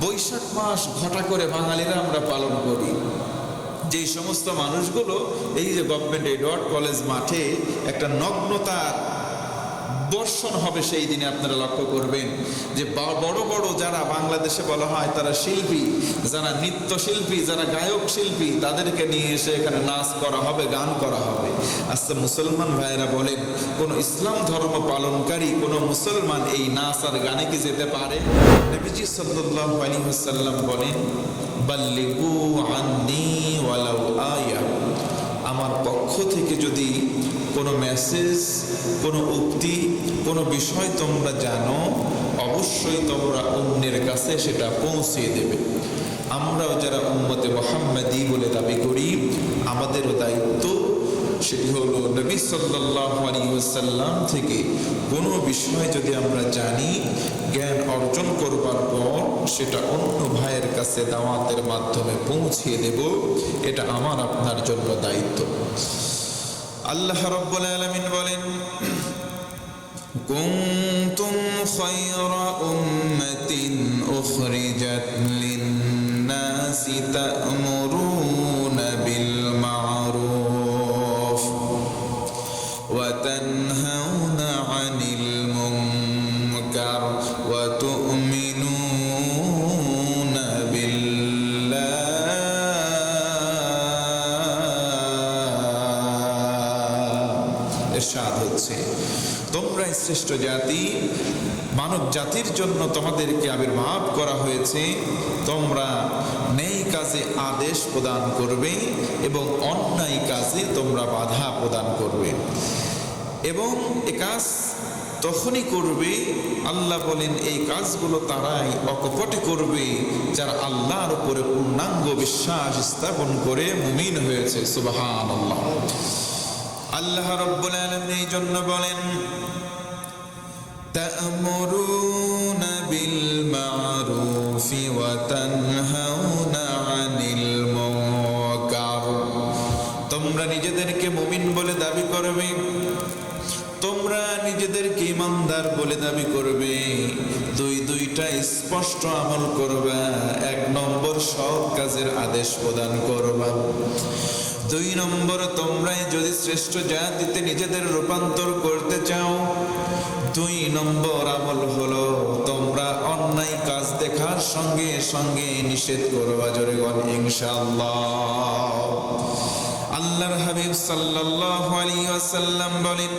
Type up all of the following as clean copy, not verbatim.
বৈশাখ মাস ঘটা করে বাঙালিরা আমরা পালন করি। যেই সমস্ত মানুষগুলো এই যে গভর্নমেন্ট এডওয়ার্ড কলেজ মাঠে একটা নগ্নতার বর্ষণ হবে সেই দিনে, আপনারা লক্ষ্য করবেন যে বড় বড় যারা বাংলাদেশে বলা হয় তারা শিল্পী, যারা নৃত্যশিল্পী, যারা গায়ক শিল্পী, তাদেরকে নিয়ে এসে এখানে নাচ করা হবে, গান করা হবে। আচ্ছা মুসলমান ভাইয়েরা বলেন, কোন ইসলাম ধর্ম পালনকারী কোন মুসলমান এই নাচ আর গানে কি যেতে পারে? নবীজি সাল্লাল্লাহু আলাইহি ওয়াসাল্লাম বলেন, বাল্লিগু আন্নী ওয়ালাউ আয়া, আমার পক্ষ থেকে যদি কোনো মেসেজ, কোনো উক্তি, কোনো বিষয় তোমরা জানো, অবশ্যই তোমরা অন্যের কাছে সেটা পৌঁছে দেবে। আমরাও যারা উম্মতে মুহাম্মাদি বলে দাবি করি, আমাদেরও দায়িত্ব সেটি হলো নবী সাল্লাল্লাহু আলাইহি ওয়াসাল্লাম থেকে কোনো বিষয় যদি আমরা জানি, জ্ঞান অর্জন করবার পর সেটা অন্য ভাইয়ের কাছে দাওয়াতের মাধ্যমে পৌঁছে দেব। এটা আমার আপনার জন্য দায়িত্ব। আল্লাহ রাব্বুল আলামিন বলেন, কুনতুম খায়রা উম্মাতিন উখরিজাত লিন-নাসি তা'মুরুনা বিল মা'রুফ ওয়া তানহাউনা 'আনিল মুনকার ওয়া তু'মিনুনা বিল্লাহ। ইরশাদ হচ্ছে, তোমরা শ্রেষ্ঠ জাতি, মানব জাতির জন্য তোমাদেরকে আবির্ভাব করা হয়েছে। তোমরা নেই কাজে আদেশ প্রদান করবে এবং অন্যায় কাজে তোমরা বাধা প্রদান করবে, এবং এ কাজ তখনই করবে, আল্লাহ বলেন এই কাজগুলো তারাই অকপটে করবে যারা আল্লাহর উপরে পূর্ণাঙ্গ বিশ্বাস স্থাপন করে মুমিন হয়েছে। সুবহানাল্লাহ। আল্লাহ রাব্বুল আলামিন এই জন্য বলেন, তা'মুরুনা বিল মা'রুফি ওয়া তানহাউনা 'আনিল মুনকার। তোমরা নিজেদেরকে মুমিন বলে দাবি করবে, তোমরা নিজেদেরকে ইমানদার বলে দাবি করবে, দুইটা স্পষ্ট আমল করবা। 1 নম্বর সৎ কাজের আদেশ প্রদান করবা। 2 নম্বর, তোমরাই যদি শ্রেষ্ঠ জাতিতে নিজেদের রূপান্তর করতে চাও, 2 নম্বর আমল হলো তোমরা অন্যায় কাজ দেখার সঙ্গে সঙ্গে নিষেধ করবা। জোরে বল ইনশাআল্লাহ। আল্লাহর হাবিব সাল্লাল্লাহু আলাইহি ওয়াসাল্লাম বলেন,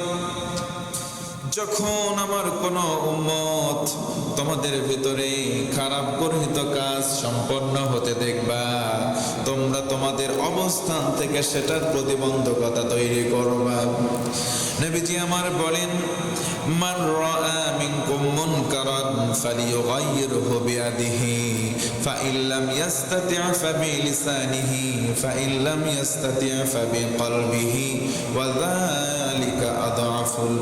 যখন আমার কোন উম্মত তোমাদের ভিতরে খারাপ গর্হিত কাজ সম্পন্ন হতে দেখবা, তোমরা তোমাদের অবস্থান থেকে সেটার প্রতিবন্ধকতা তৈরি করবা। নবীজি আমার বলেন, মান রাআ মিনকুম মুনকারান ফালিয়ুগাইয়িরহু বিয়াদিহি ফাইন লাম ইস্তাতি' ফাবিলিসানিহি ফাইন লাম ইস্তাতি' ফাবিকলবিহি ওয়া যালিকা আযআফুল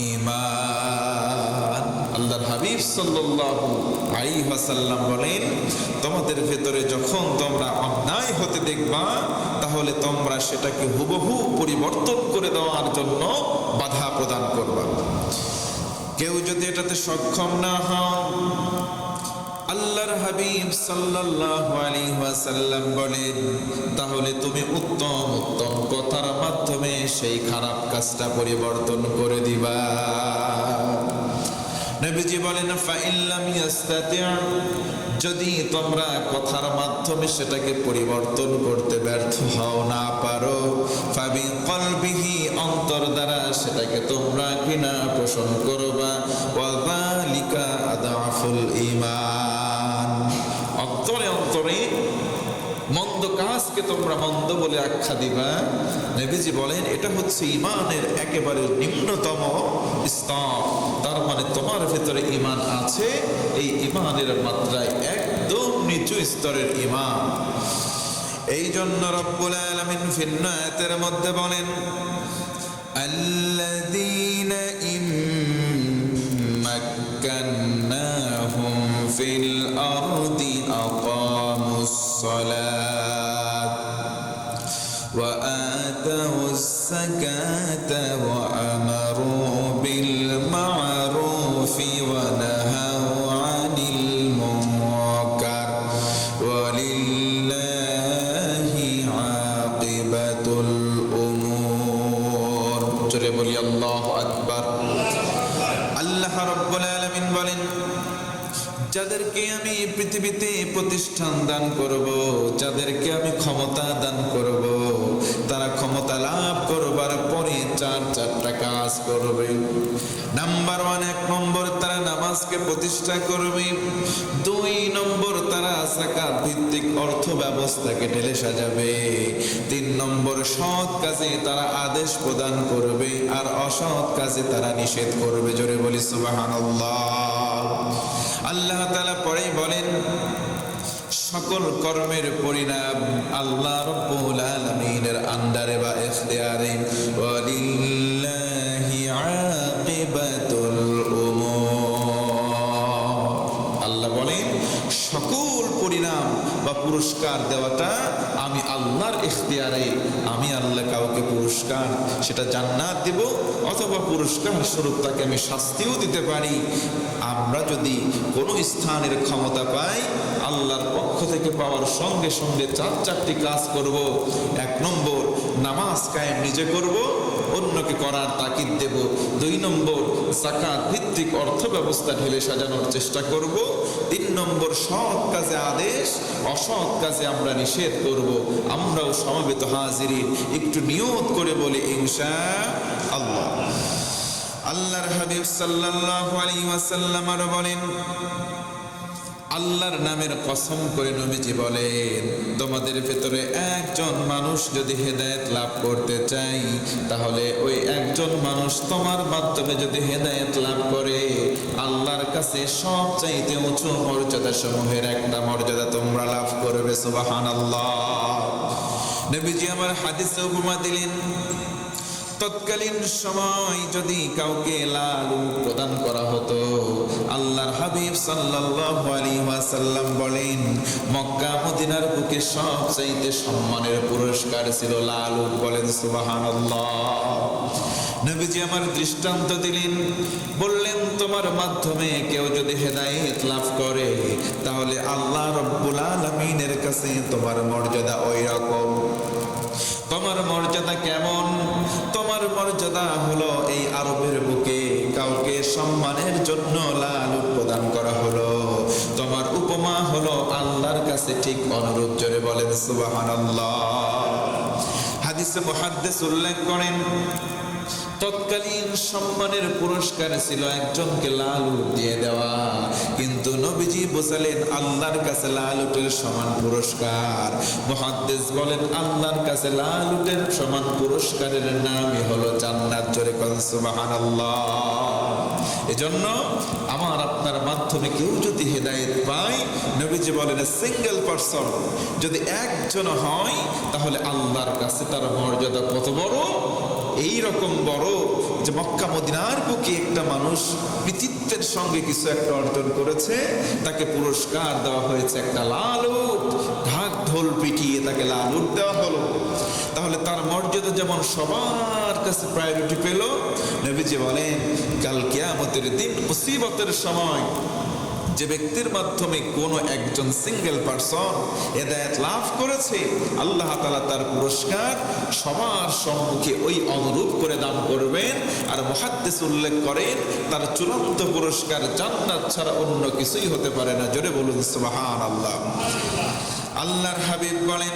ঈমান। আল্লাহর হাবিব সাল্লাল্লাহু আলাইহি ওয়াসাল্লাম বলেন, তোমাদের ভেতরে যখন তোমরা অন্যায় হতে দেখবা, তাহলে তোমরা সেটাকে হুবহু পরিবর্তন করে দেওয়ার জন্য বাধা প্রদান করবা। কেউ যদি এটাতে সক্ষম না হও, আল্লাহর হাবিব সাল্লাল্লাহু আলাইহি ওয়াসাল্লাম বলেন, তাহলে তুমি উত্তম কথার মাধ্যমে সেই খারাপ কাজটা পরিবর্তন করে দিবা। নবীজি বলেন, ফাইন লাম ইস্তাতি', যদি তোমরা কথার মাধ্যমে সেটাকে পরিবর্তন করতে ব্যর্থ হও, না পারো, ফাবিকলবিহি, অন্তর দ্বারা সেটাকে তোমরা ঘৃণা পোষণ করবা, ওয়া যালিকা আযআফুল ঈমান। অন্তরে অন্তরে মন্দ কাজকে তোমরা মন্দ বলে আখ্যা দিবা। নবীজি বলেন, এটা হচ্ছে ঈমানের একেবারে নিম্নতম স্তর। তার মানে তোমার ভেতরে ঈমান আছে, এই ঈমানের মাত্রায় একদম নিচু স্তরের ঈমান। এই জন্য রব্বুল আলামিন ভিন্ন আয়াতের মধ্যে বলেন, আল্লাযীনা ইম্মাক্কান্নাহুম ফিল আরদি আকামুস সালাত ওয়া আতাউস যাকাতা ওয়া আমারু বিল মা'রুফি ওয়া নাহাউ আনিল মুনকার যাদেরকে আমি পৃথিবীতে প্রতিষ্ঠান দান করব, যাদেরকে আমি ক্ষমতা দান করব, তারা ক্ষমতা লাভ করবার পরে চারটা কাজ করবে। নাম্বার 1, 1 নম্বর তারা নামাজকে প্রতিষ্ঠা করবে। 2 নম্বর তারা যাকাত ভিত্তিক অর্থ ব্যবস্থাকে ঢেলে সাজাবে। 3 নম্বর সৎ কাজে তারা আদেশ প্রদান করবে, আর অসৎ কাজে তারা নিষেধ করবে। জোরে বলি সুবহানাল্লাহ। আল্লাহ তাআলা পরেই বলেন, সকল কর্মের পরিণাম আল্লাহ রাব্বুল আলামিনের আন্ডারে বা ইখতিয়ারে। ওয়ালিল্লাহি আকিবাতুল উমুর। আল্লাহ বলেন সকল পরিণাম বা পুরস্কার দেওয়াটা আমি আল্লাহর ইখতিয়ারে। আমি আল্লাহ কাউকে পুরস্কার সেটা জান্নাত দেব, অথবা পুরস্কার স্বরূপ তাকে আমি শাস্তিও দিতে পারি। আমরা যদি কোনো স্থানের ক্ষমতা পাই, আল্লাহর পক্ষ থেকে পাওয়ার সঙ্গে সঙ্গে চারটি কাজ করব। 1 নম্বর নামাজ কায়েম নিজে করব, অন্যকে করার তাকিদ দেব। 2 নম্বর যাকাত ভিত্তিক অর্থ ব্যবস্থা ঢেলে সাজানোর চেষ্টা করব। 3 নম্বর সৎ কাজে আদেশ, অসৎ কাজে আমরা নিষেধ করব। আমরাও সমবেত হাজিরিন একটু নিয়ত করে বলি ইনশাআল্লাহ। আল্লাহর হাবিব সাল্লাল্লাহু আলাইহি ওয়াসাল্লাম আর বলেন, আল্লাহর নামের কসম করে নবীজি বলেন, তোমাদের ভেতরে একজন মানুষ যদি হেদায়েত লাভ করতে চাই, তাহলে ওই একজন মানুষ তোমার মাধ্যমে যদি হেদায়েত লাভ করে, আল্লাহর কাছে সবচাইতে উঁচু মর্যাদা সমূহের একটা মর্যাদা তোমরা লাভ করবে। সুবহানাল্লাহ। নবীজি আমার হাদিসে উপমা দিলেন, তৎকালীন সময় যদি কাউকে লাল উট প্রদান করা হতো, আল্লাহর হাবিব সাল্লাল্লাহু আলাইহি ওয়াসাল্লাম বলেন, মক্কা মদিনার বুকে সবচাইতে সম্মানের পুরস্কার ছিল লাল উট। বলেন সুবহানাল্লাহ। নবীজি আমার দৃষ্টান্ত দিলেন, বললেন তোমার মাধ্যমে কেউ যদি হেদায়েত লাভ করে, তাহলে আল্লাহ রাব্বুল আলামিনের কাছে তোমার মর্যাদা ওই রকম। তোমার মর্যাদা কেমন? তোমার মর্যাদা হলো এই আরবের বুকে কাউকে সম্মানের জন্য লাল উট প্রদান করা হলো, তোমার উপমা হলো আল্লাহর কাছে ঠিক অনুরূপ। জোরে বলেন সুবহানাল্লাহ। হাদিসে মুহাদ্দিস উল্লেখ করেন, তৎকালীন সম্মানের পুরস্কার ছিল একজনকে লাল উট দিয়ে দেওয়া, কিন্তু নবীজি বোঝালেন আল্লাহর কাছে লাল উটের সমান পুরস্কার। মুহাদ্দিস বলেন, আল্লাহর কাছে লাল উটের সমান পুরস্কারের নামই হলো জান্নাত। জোরে বলেন সুবহানাল্লাহ। এজন্য আমার আপনার মাধ্যমে কেউ যদি হেদায়েত পায়, নবীজি বলেন সিঙ্গেল পারসন যদি একজন হয়, তাহলে আল্লাহর কাছে তার মর্যাদা কত বড়। এই রকম বড় যে মক্কা মদিনার বুকে একটা মানুষ কৃতিত্বের সঙ্গে কিছু একটা অর্জন করেছে, তাকে পুরস্কার দেওয়া হয়েছে একটা লাল উট। ঢাক ঢোল পিটিয়ে তাকে লাল উট দেওয়া হলো। তাহলে তার মর্যাদা যেমন সবার কাছে প্রায়োরিটি পেল, নবীজি বলেন কাল কিয়ামতের দিন মুসিবতের সময় যে ব্যক্তির মাধ্যমে কোনো একজন সিঙ্গেল পারসন হেদায়েত লাভ করেছে, আল্লাহ তাআলা তার পুরস্কার সবার সম্মুখে ওই অনুরূপ করে দান করবেন। আর মুহাদ্দিস উল্লেখ করেন, তার চূড়ান্ত পুরস্কার জান্নাত ছাড়া অন্য কিছুই হতে পারে না। জোরে বলুন সুবহানাল্লাহ। আল্লাহর হাবিব বলেন,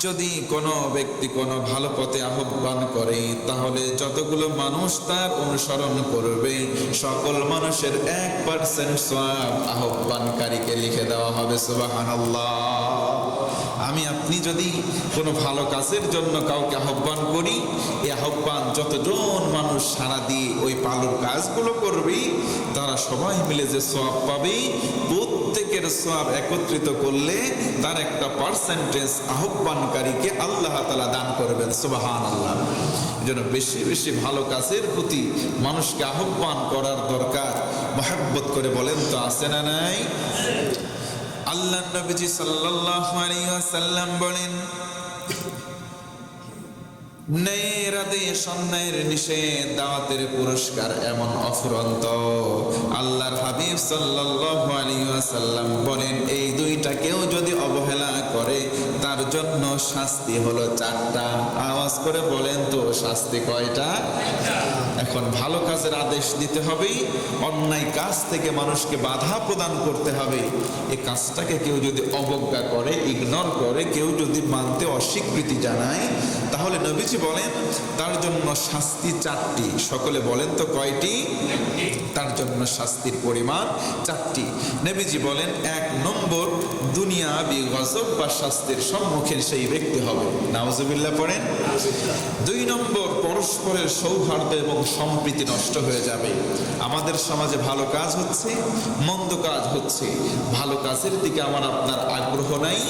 যদি কোনো ব্যক্তি কোনো ভালো পথে আহ্বান করে, তাহলে যতগুলো মানুষ তার অনুসরণ করবে, সকল মানুষের 1% সওয়াব আহ্বানকারীকে লিখে দেওয়া হবে। সুবহানাল্লাহ। আমি আপনি যদি কোনো ভালো কাজের জন্য কাউকে আহ্বান করি, এই আহ্বান যতজন মানুষ সাড়া দিয়ে ওই ভালো কাজগুলো করবে, তারা সবাই মিলে যে সওয়াব পাবে, প্রত্যেকের সওয়াব একত্রিত করলে তার একটা পার্সেন্টেজ আহ্বানকারীকে আল্লাহ তাআলা দান করবেন। সুবহানাল্লাহ। এজন্য বেশি বেশি ভালো কাজের প্রতি মানুষকে আহ্বান করার দরকার। মহব্বত করে বলেন তো আছে না নাই? আল্লাহ নবীজি সাল্লাল্লাহু আলাইহি ওয়াসাল্লাম বলেন, ন্যায়ের আদেশ, অন্যায়ের নিষেধ, দাওয়াতের পুরস্কার এমন অফুরন্ত। আল্লাহর হাবিব সাল্লাল্লাহু আলাইহি ওয়াসাল্লাম বলেন, এই দুইটা কেউ যদি অবহেলা করে, তার জন্য শাস্তি হলো 4টা। আওয়াজ করে বলেন তো শাস্তি কয়টা? এখন ভালো কাজের আদেশ দিতে হবে, অন্যায় কাজ থেকে মানুষকে বাধা প্রদান করতে হবে। এই কাজটাকে কেউ যদি অবজ্ঞা করে, ইগনোর করে, কেউ যদি মানতে অস্বীকৃতি জানায়, তাহলে নবীজি বলেন তার জন্য শাস্তি 4টি। সকলে বলেন তো কয়টি? তার জন্য শাস্তির পরিমাণ 4টি। নবীজি বলেন 1 নম্বর, দুনিয়াবি গজব বা শাস্তির সম্মুখীন সেই ব্যক্তি হবে। নাউজুবিল্লাহ পড়েন। 2 নম্বর, পরস্পরের সৌহার্দ্য এবং সম্প্রীতি নষ্ট হয়ে যাবে। আমাদের সমাজে ভালো কাজ হচ্ছে, মন্দ কাজ হচ্ছে, ভালো কাজের দিকে আমার আপনার আগ্রহ নাই,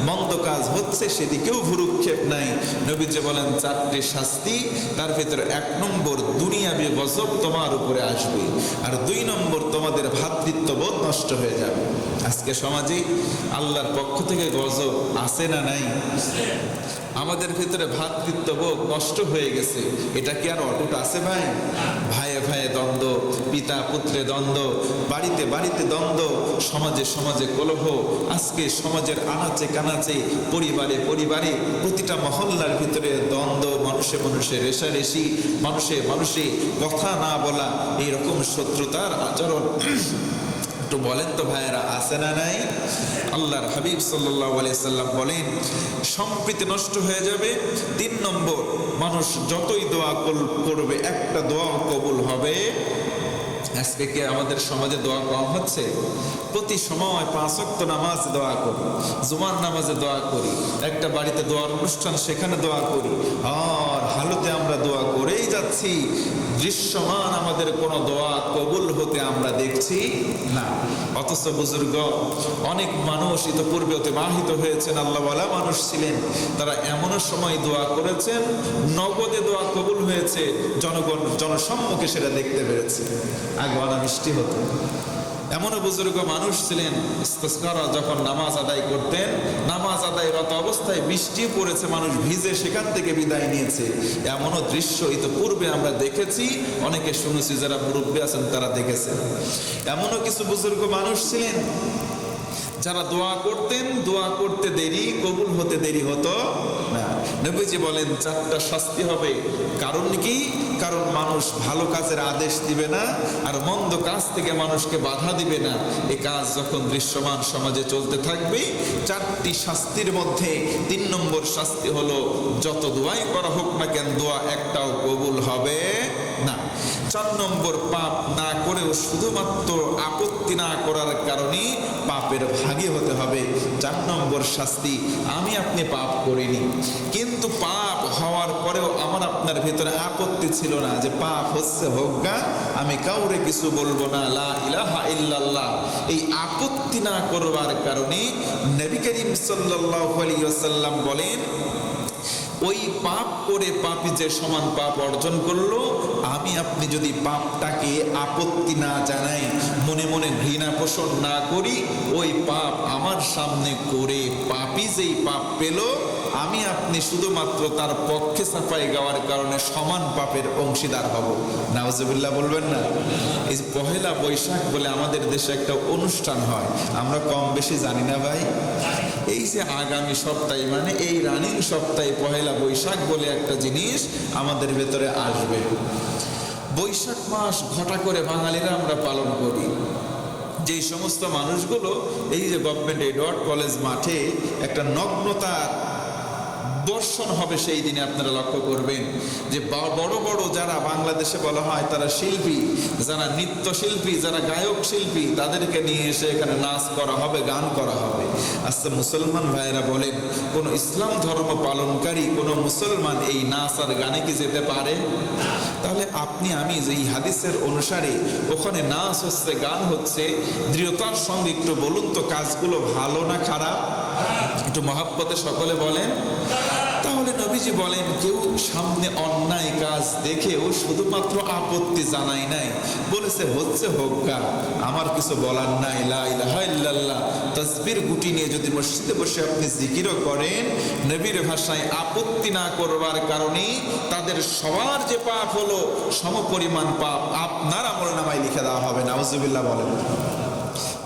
মন্দ কাজ হচ্ছে সেদিকেও ভ্রুক্ষেপ নাই। নবীজি বলেন 4টি শাস্তি, তার ভিতরে 1 নম্বর দুনিয়াবি গজব তোমার উপরে আসবে, আর 2 নম্বর তোমাদের ভ্রাতৃত্ববোধ নষ্ট হয়ে যাবে। আজকে সমাজে আল্লাহর পক্ষ থেকে গজব আছে না নাই? আমাদের ভিতরে ভ্রাতৃত্ববোধ নষ্ট হয়ে গেছে। এটা কি আর অটুট আছে ভাই? ভাইয়ে ভাইয়ে দ্বন্দ্ব, পিতা পুত্রে দ্বন্দ্ব, বাড়িতে বাড়িতে দ্বন্দ্ব, সমাজে সমাজে কলহ। আজকে সমাজের আনাচে কানাচে, পরিবারে পরিবারে, প্রতিটা মহল্লার ভিতরে দ্বন্দ্ব, মানুষে মানুষে রেষারেষি, মানুষে মানুষে কথা না বলা, এইরকম শত্রুতার আচরণ। একটু বলেন তো ভাইয়েরা, আছে না নাই? আল্লাহর হাবিব সাল্লাল্লাহু আলাইহি সাল্লাম বলেন সম্প্রীতি নষ্ট হয়ে যাবে। 3 নম্বর, মানুষ যতই দোয়া করবে একটা দোয়া কবুল হবে। আজকে কি আমাদের সমাজে দোয়া কম হচ্ছে? প্রতি সময় 5 ওয়াক্ত নামাজ দোয়া করি, জুমার নামাজে দোয়া করি, একটা বাড়িতে দোয়ার অনুষ্ঠান সেখানে দোয়া করি, আর হালতে আমরা দোয়া করেই যাচ্ছি। দৃশ্যমান আমাদের কোনো দোয়া কবুল হতে আমরা দেখছি না। অথচ বুজুর্গ অনেক মানুষ ইতিপূর্বে অতিবাহিত হয়েছেন, আল্লাহওয়ালা মানুষ ছিলেন, তারা এমনও সময় দোয়া করেছেন নগদে দোয়া কবুল হয়েছে, জনগণ জনসম্মুখে সেটা দেখতে পেরেছে। আগে অনাবৃষ্টি হতো। এমনও বুজুর্গ মানুষ ছিলেন, ইস্তিসকারা যখন নামাজ আদায় করতেন, নামাজ আদায়রত অবস্থায় বৃষ্টি পড়েছে, মানুষ ভিজে সেখান থেকে বিদায় নিয়েছে। এমনও দৃশ্য ইতিপূর্বে আমরা দেখেছি, অনেকে শুনেছি, যারা মুরব্বী আছেন তারা দেখেছেন। এমনও কিছু বুজুর্গ মানুষ ছিলেন যারা দোয়া করতেন, দোয়া করতে দেরি, কবুল হতে দেরি হতো না। নবীজি বলেন 4টা শাস্তি হবে। কারণ কি? কারণ মানুষ ভালো কাজের আদেশ দিবে না, আর মন্দ কাজ থেকে মানুষকে বাধা দিবে না। এই কাজ যখন দৃশ্যমান সমাজে চলতে থাকবে, 4টি শাস্তির মধ্যে 3 নম্বর শাস্তি হলো যত দোয়াই করা হোক না কেন, দোয়া একটাও কবুল হবে না। 4 নম্বর, পাপ না করেও শুধুমাত্র আপত্তি না করার কারণে পাপের ভাগী হতে হবে। 4 নম্বর শাস্তি, আমি আপনি পাপ করিনি, কিন্তু পাপ হওয়ার পরেও আমার আপনার ভিতরে আপত্তি ছিল না যে পাপ হচ্ছে হোগা, আমি কাউরে কিছু বলবো না, লা ইলাহা ইল্লাল্লাহ। এই আপত্তি না করবার কারণে নবী করিম সাল্লাল্লাহু আলাইহি ওয়াসাল্লাম বলেন ওই পাপ করে পাপী যে সমান পাপ অর্জন করলো, আমি আপনি যদি পাপটাকে আপত্তি না জানাই, মনে মনে ঘৃণা পোষণ না করি, ওই পাপ আমার সামনে করে পাপী যেই পাপ পেল, আমি আপনি শুধুমাত্র তার পক্ষে সাফাই গাওয়ার কারণে সমান পাপের অংশীদার হব। নাউজুবিল্লাহ বলবেন না? এই পহেলা বৈশাখ বলে আমাদের দেশে একটা অনুষ্ঠান হয়, আমরা কম বেশি জানি না ভাই? এই যে আগামী সপ্তাহে, মানে এই রানিং সপ্তাহে পহেলা বৈশাখ বলে একটা জিনিস আমাদের ভেতরে আসবে। বৈশাখ মাস ঘটা করে বাঙালিরা আমরা পালন করি। যে সমস্ত মানুষগুলো এই যে গভর্নমেন্ট এডওয়ার্ড কলেজ মাঠে একটা নগ্নতার দর্শন হবে সেই দিনে, আপনারা লক্ষ্য করবেন যে বড় বড় যারা বাংলাদেশে বলা হয় তারা শিল্পী, যারা নৃত্যশিল্পী, যারা গায়ক শিল্পী, তাদেরকে নিয়ে এসে এখানে নাচ করা হবে, গান করা হবে। আচ্ছা মুসলমান ভাইয়েরা বলেন, কোন ইসলাম ধর্ম পালনকারী কোন মুসলমান এই নাচ আর গানে কি যেতে পারে? তাহলে আপনি আমি যে এই হাদিসের অনুসারে ওখানে নাচ হচ্ছে, গান হচ্ছে, দৃঢ়তার সঙ্গে একটু বলুন তো কাজগুলো ভালো না খারাপ? একটু মহাব্বতে সকলে বলেন। তাহলে নবীজি বলেন কেউ সামনে অন্যায় কাজ দেখেও শুধুমাত্র আপত্তি জানাই নাই, বলেছে হচ্ছে হোক্কা, আমার কিছু বলার নাই, লা ইলাহা ইল্লাল্লাহ তাসবির গুটি নিয়ে যদি মসজিদে বসে আপনি জিকিরও করেন, নবীর ভাষায় আপত্তি না করবার কারণে তাদের সবার যে পাপ হলো সমপরিমাণ পাপ আপনার আমলনামায় লিখে দেওয়া হবে। নাউজুবিল্লাহ বলেন।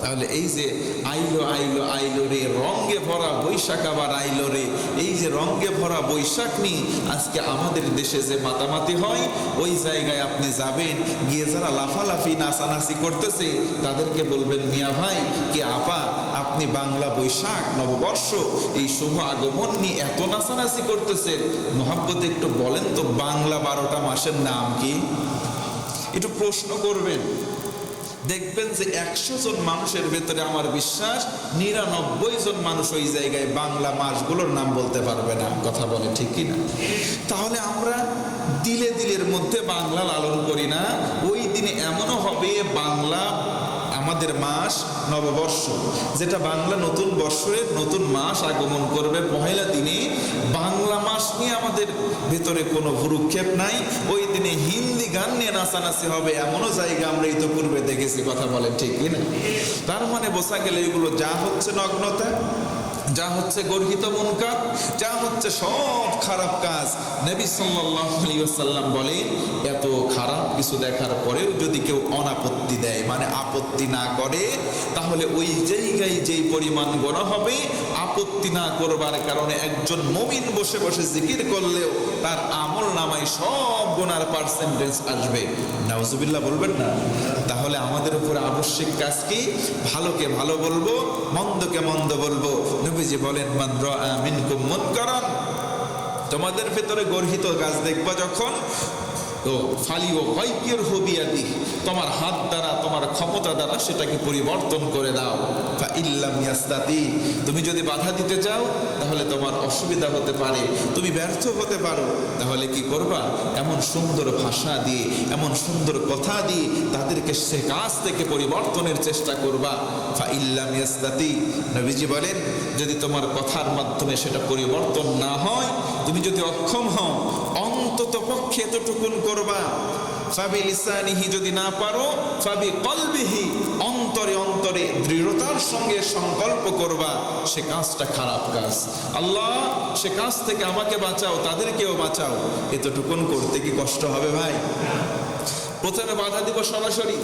তাহলে এই যে আইলো আইলো আইলো রে রঙে ভরা বৈশাখ আবার আইলো রে। এই যে রঙ্গে ভরা বৈশাখ নিয়ে আজকে আমাদের দেশে যে মাতামাতি হয়, ওই জায়গায় আপনি যাবেন, গিয়ে যারা লাফালাফি নাচানাচি করতেছে তাদেরকে বলবেন, মিয়া ভাই কি আপা, আপনি বাংলা বৈশাখ নববর্ষ এই শুভ আগমন নিয়ে এত নাচানাচি করতেছেন, মোহাব্বতে একটু বলেন তো বাংলা 12টা মাসের নাম কি? একটু প্রশ্ন করবেন, দেখবেন যে 100 জন মানুষের ভেতরে আমার বিশ্বাস 99 জন মানুষ ওই জায়গায় বাংলা মাসগুলোর নাম বলতে পারবে না। কথা বলে ঠিক কিনা? তাহলে আমরা দিলে দিলের মধ্যে বাংলা লালন করি না। ওই দিনে এমনও হবে বাংলা আমাদের মাস নববর্ষ, যেটা বাংলা নতুন বর্ষের নতুন মাস আগমন করবে পহেলা দিনে, বাংলা মাস নিয়ে আমাদের ভেতরে কোনো ভ্রুক্ষেপ নাই। ওই দিনে হিন্দি গান নিয়ে নাচানাচি হবে, এমনও জায়গা আমরা ইতিপূর্বে দেখেছি। কথা বলেন ঠিক কিনা? তার মানে বোঝা গেলে এগুলো যা হচ্ছে নগ্নতা, যা হচ্ছে গর্হিত মুনকার, যা হচ্ছে সব খারাপ কাজ। নবী সাল্লাল্লাহু আলাইহি ওয়াসাল্লাম বলেন, এত খারাপ কিছু দেখার পরেও যদি কেউ অনাপত্তি দেয়, মানে আপত্তি না করে, তাহলে ওই জায়গায় যেই পরিমাণ গুনাহ হবে, আপত্তি না করবার কারণে একজন মুমিন বসে বসে জিকির করলেও তার আমল নামায় সব গুনার পার্সেন্টেজ আসবে। নাউজুবিল্লাহ বলবেন না? তাহলে আমাদের উপর আবশ্যিক কাজ কি? ভালোকে ভালো বলবো, মন্দকে মন্দ বলবো। নবীজি বলেন, মান রাআ মিনকুম মুনকারান, তোমাদের ভেতরে গর্হিত কাজ দেখবা যখন, তো ফালিও গায়্যির হুবিয়াদি, তোমার হাত দ্বারা তোমার ক্ষমতা দ্বারা সেটাকে পরিবর্তন করে দাও। ফা ইল্লাম ইয়াস্তাতি, তুমি যদি বাধা দিতে চাও তাহলে তোমার অসুবিধা হতে পারে, তুমি ব্যর্থ হতে পারো, তাহলে কি করবা? এমন সুন্দর ভাষা দিয়ে, এমন সুন্দর কথা দিয়ে তাদেরকে সে কাজ থেকে পরিবর্তনের চেষ্টা করবা। ফা ইল্লাম ইয়াস্তাতি, নবীজি বলেন, যদি তোমার কথার মাধ্যমে সেটা পরিবর্তন না হয়, তুমি যদি অক্ষম হও, অন্তত পক্ষে এতটুকুন করবা, ফাবি লিসানিহি, যদি না পারো ফাবি কলবিহি, অন্তরে অন্তরে দৃঢ়তার সঙ্গে সংকল্প করবা। সে কাজটা খারাপ কাজ, আল্লাহ সে কাজ থেকে আমাকে বাঁচাও, তাদেরকেও বাঁচাও। এতটুকুন করতে কি কষ্ট হবে ভাই? প্রথমে বাধা দিব সরাসরি,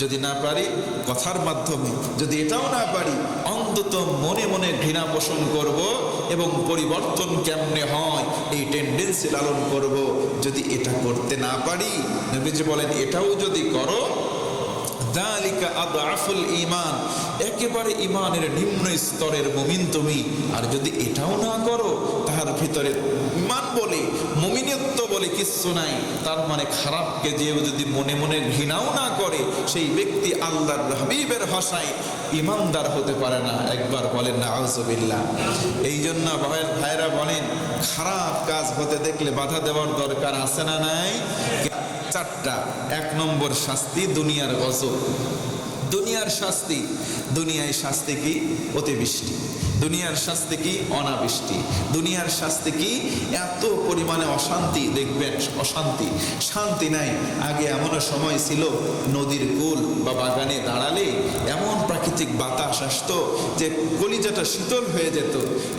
যদি না পারি কথার মাধ্যমে, যদি এটাও না পারি অন্তত মনে মনে ঘৃণা পোষণ করব এবং পরিবর্তন কেমনে হয় এই টেন্ডেন্সি লালন করব। যদি এটা করতে না পারি, নবীজি বলেন, এটাও যদি করো, যালিকা আদআফুল ঈমান, একেবারে ঈমানের নিম্ন স্তরের মুমিন তুমি। আর যদি এটাও না করো, তার ভিতরে ঈমান বলে, মুমিনিয়ত বলে কিচ্ছু নাই, তার মানে খারাপকে যে যদি মনে মনে ঘৃণাও না করে, সেই ব্যক্তি আল্লাহর হাবিবের ভাষায় ঈমানদার হতে পারে না। একবার বলেন নাউজুবিল্লাহ। এই জন্য ভাইরা বলেন, খারাপ কাজ হতে দেখলে বাধা দেওয়ার দরকার আছে না নাই? 4টা। 1 নম্বর শাস্তি দুনিয়ার গজব। দুনিয়ার শাস্তি, দুনিয়ায় শাস্তি কি? অতিবৃষ্টি। দুনিয়ার শাস্তি কি? অনাবৃষ্টি। দুনিয়ার শাস্তি কি? এত পরিমাণে অশান্তি, দেখবেন অশান্তি, শান্তি নাই। আগে এমনও সময় ছিল, নদীর কুল বা বাগানে দাঁড়ালে এমন প্রাকৃতিক বাতাস আসতো যে কলিজাটা শীতল হয়ে যেত।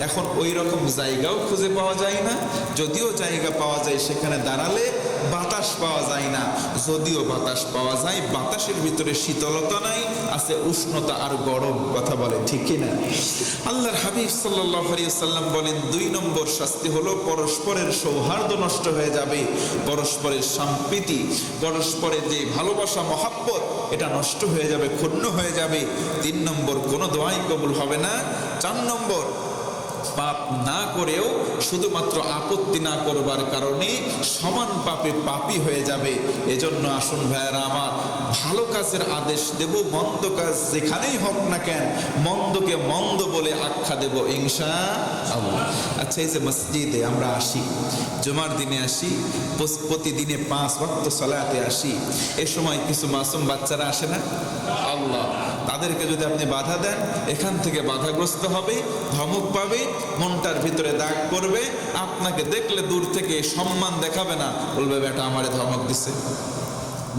এখন ওই রকম জায়গাও খুঁজে পাওয়া যায় না। যদিও জায়গা পাওয়া যায়, সেখানে দাঁড়ালে বাতাস পাওয়া যায় না। যদিও বাতাস পাওয়া যায়, বাতাসের ভিতরে শীতলতা নাই, আছে উষ্ণতা আর গরম। কথা বলে ঠিক কিনা? আল্লাহর হাবিব সাল্লাল্লাহু আলাইহি ওয়াসাল্লাম বলেন, 2 নম্বর শাস্তি হলো পরস্পরের সৌহার্দ্য নষ্ট হয়ে যাবে, পরস্পরের সম্প্রীতি, পরস্পরের যে ভালোবাসা মহাব্বত, এটা নষ্ট হয়ে যাবে, ক্ষুণ্ণ হয়ে যাবে। 3 নম্বর, কোনো দোয়াই কবুল হবে না। 4 নম্বর, পাপ না করেও শুধুমাত্র আপত্তি না করবার কারণে সমান পাপে পাপী হয়ে যাবে। এজন্য আসুন ভাইয়েরা আমার, ভালো কাজের আদেশ দেব, মন্দ কাজ যেখানেই হোক না কেন মন্দকে মন্দ বলে আখ্যা দেব ইনশাআল্লাহ। আচ্ছা, এই যে মসজিদে আমরা আসি, জুমার দিনে আসি, প্রতিদিনে 5 ওয়াক্ত সালাতে আসি, এ সময় কিছু মাসুম বাচ্চারা আসে না? আল্লাহ, তাদেরকে যদি আপনি বাধা দেন, এখান থেকে বাধাগ্রস্ত হবে, ধমক পাবে, মনটার ভিতরে দাগ পড়বে, আপনাকে দেখলে দূর থেকে সম্মান দেখাবে না, বলবে বেটা আমারে ধমক দিছে,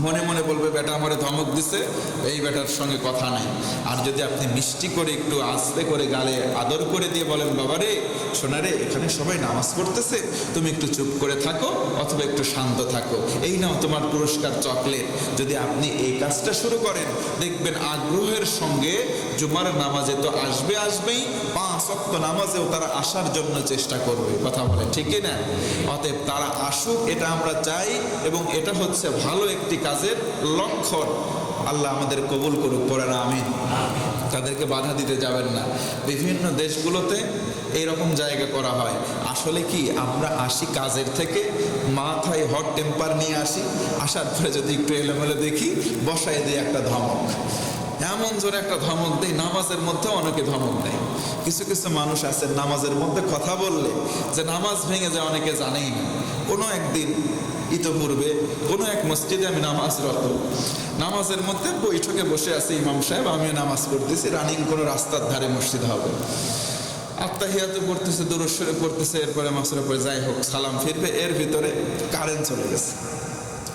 মনে মনে বলবে বেটা আমারে ধমক দিছে, এই বেটার সঙ্গে কথা নাই। আর যদি আপনি মিষ্টি করে একটু আস্তে করে গালে আদর করে দিয়ে বলেন, বাবারে সোনারে, এখানে সবাই নামাজ পড়তেছে, তুমি একটু চুপ করে থাকো অথবা একটু শান্ত থাকো, এই নাও তোমার পুরস্কার চকলেট। যদি আপনি এই কাজটা শুরু করেন, দেখবেন আগ্রহের সঙ্গে জুমার নামাজে তো আসবেই, 5 ওয়াক্ত নামাজেও তারা আসার জন্য চেষ্টা করবে, কথা বলে ঠিক না? অতএব তারা আসুক, এটা আমরা চাই, এবং এটা হচ্ছে ভালো একটি কাজের লক্ষণ। আল্লাহ আমাদের কবুল করুক, পড়েন আমিন। তাদেরকে বাধা দিতে যাবেন না। বিভিন্ন দেশগুলোতে এইরকম জায়গা করা হয়। আসলে কি, আমরা আসি কাজের থেকে, মাথায় হট টেম্পার নিয়ে আসি, আসার পরে যদি একটু এলোমেলো দেখি, বসায় দিয়ে একটা ধমক, এমন জোরে একটা ধমক দেয়, নামাজের মধ্যে অনেকে ধমক দেয়। কিছু কিছু মানুষ আছে নামাজের মধ্যে কথা বললে যে নামাজ ভেঙে যায় অনেকে জানেই না। কোনো একদিন ইতপূর্বে কোনো এক মসজিদে আমি নামাজরত, নামাজের মধ্যে বৈঠকে বসে আছে ইমাম সাহেব, আমিও নামাজ পড়তেছি, রানিং কোনো রাস্তার ধারে মসজিদ হবে, আত্তাহিয়াত পড়তেছে, দুরূদ শরীফ পড়তেছে, এরপরে মাসুরের পরে যাই হোক সালাম ফিরবে, এর ভিতরে কারেন্ট চলে গেছে।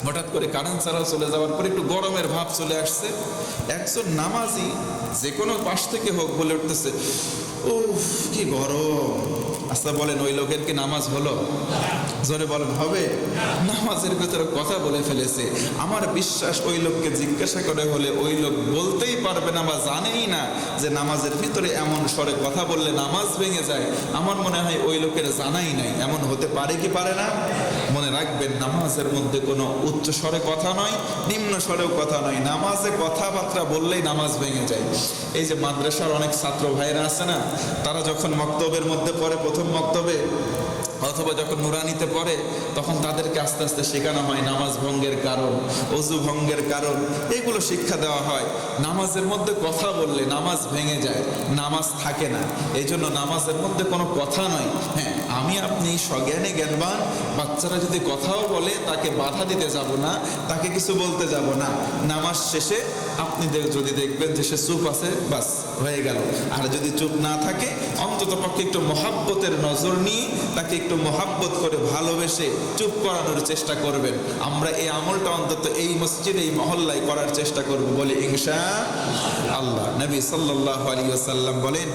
হঠাৎ করে কারেন্ট ছাড়াও চলে যাওয়ার পরে একটু গরমের ভাব চলে আসছে। একজন নামাজি যে কোনো পাশ থেকে হোক বলে উঠতেছে, ও কি গরম। আচ্ছা বলেন, ওই লোকের কি নামাজ হলো? জোরে বলেন, হবে? নামাজের ভেতরে কথা বলে ফেলেছে। আমার বিশ্বাস ওই লোককে জিজ্ঞাসা করে হলে ওই লোক বলতেই পারবে না বা জানেই না যে নামাজের ভিতরে এমন স্বরে কথা বললে নামাজ ভেঙে যায়। আমার মনে হয় ওই লোকের জানাই নাই। এমন হতে পারে কি পারে না? মনে রাখবেন, নামাজের মধ্যে কোনো উচ্চ স্বরে কথা নয়, নিম্ন স্বরেও কথা নয়। নামাজে কথাবার্তা বললেই নামাজ ভেঙে যায়। এই যে মাদ্রাসার অনেক ছাত্র ভাইরা আছে না, তারা যখন মক্তবের মধ্যে পড়ে, প্রথম মক্তবে অথবা যখন নুরানিতে পড়ে, তখন তাদেরকে আস্তে আস্তে শেখানো হয় নামাজ ভঙ্গের কারণ, অজু ভঙ্গের কারণ, এগুলো শিক্ষা দেওয়া হয়। নামাজের মধ্যে কথা বললে নামাজ ভেঙে যায়, নামাজ থাকে না। এই জন্য নামাজের মধ্যে কোনো কথা নয়। হ্যাঁ, আমি আপনি সজ্ঞানে জ্ঞানবান, বাচ্চারা যদি কথাও বলে তাকে বাধা দিতে যাব না, তাকে কিছু বলতে যাব না। নামাজ শেষে আপনি যদি দেখবেন যে সে চুপ আছে, বাস হয়ে গেল। আর যদি চুপ না থাকে, অন্তত পক্ষে একটু মহাব্বতের নজর নিয়ে তাকে একটু মহাব্বত করে ভালোবেসে চুপ করানোর চেষ্টা করবেন। আমরা এই আমলটা অন্তত এই মসজিদে, এই মহল্লায় করার চেষ্টা করব বলে ইনশাআল্লাহ। নবী সাল্লাল্লাহু আলাইহি ওয়াসাল্লাম বলেন,